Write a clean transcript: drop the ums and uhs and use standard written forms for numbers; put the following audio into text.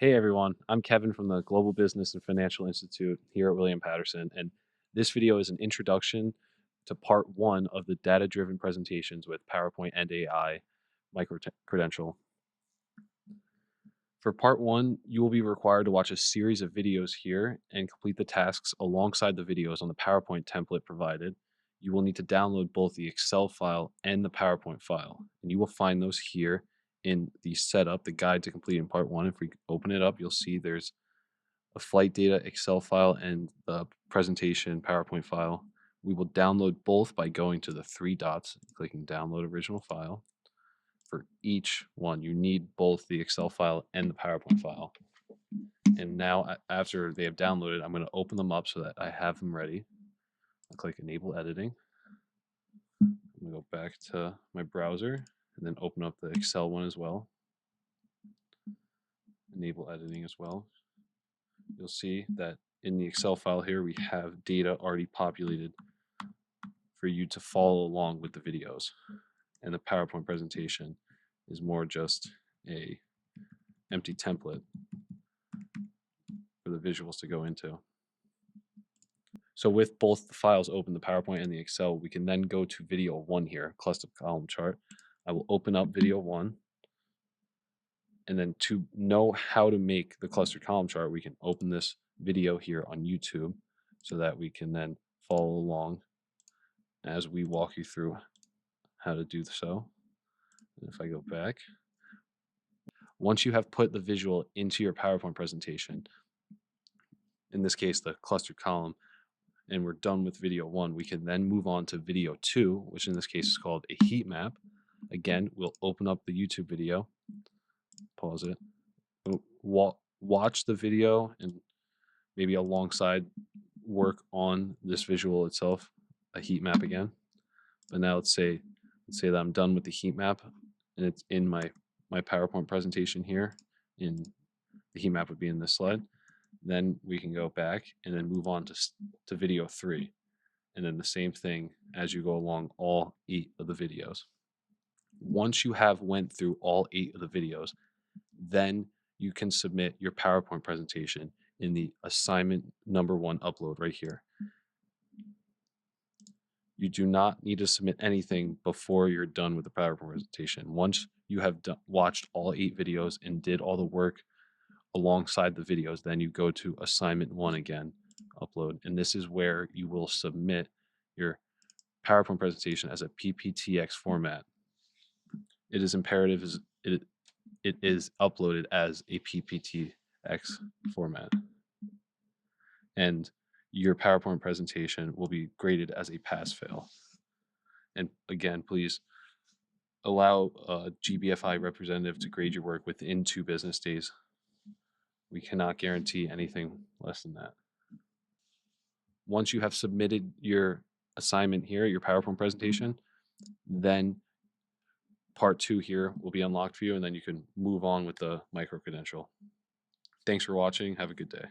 Hey everyone, I'm Kevin from the Global Business and Financial Institute here at William Patterson, and this video is an introduction to part one of the data-driven presentations with PowerPoint and AI Microcredential. For part one, you will be required to watch a series of videos here and complete the tasks alongside the videos on the PowerPoint template provided. You will need to download both the Excel file and the PowerPoint file, and you will find those here in the setup, the guide to complete in part one. If we open it up, you'll see there's a flight data Excel file and the presentation PowerPoint file. We will download both by going to the three dots, clicking download original file. For each one, you need both the Excel file and the PowerPoint file. And now after they have downloaded, I'm going to open them up so that I have them ready. I'll click enable editing. I'm going to go back to my browser and then open up the Excel one as well. Enable editing as well. You'll see that in the Excel file here, we have data already populated for you to follow along with the videos. And the PowerPoint presentation is more just a empty template for the visuals to go into. So with both the files open, the PowerPoint and the Excel, we can then go to video one here, cluster column chart. I will open up video one. And then to know how to make the cluster column chart, we can open this video here on YouTube so that we can then follow along as we walk you through how to do so. And if I go back, once you have put the visual into your PowerPoint presentation, in this case, the cluster column, and we're done with video one, we can then move on to video two, which in this case is called a heat map. Again, we'll open up the YouTube video, pause it, watch the video, and maybe alongside work on this visual itself, a heat map again. But now let's say that I'm done with the heat map and it's in my PowerPoint presentation here. In the heat map would be in this slide. Then we can go back and then move on to video three. And then the same thing as you go along all 8 of the videos. Once you have went through all 8 of the videos, then you can submit your PowerPoint presentation in the assignment number 1 upload right here. You do not need to submit anything before you're done with the PowerPoint presentation. Once you have watched all 8 videos and did all the work alongside the videos, then you go to assignment 1 again, upload, and this is where you will submit your PowerPoint presentation as a PPTX format. It is imperative it is uploaded as a PPTX format. And your PowerPoint presentation will be graded as a pass-fail. And again, please allow a GBFI representative to grade your work within 2 business days. We cannot guarantee anything less than that. Once you have submitted your assignment here, your PowerPoint presentation, then part 2 here will be unlocked for you, and then you can move on with the microcredential. Thanks for watching. Have a good day.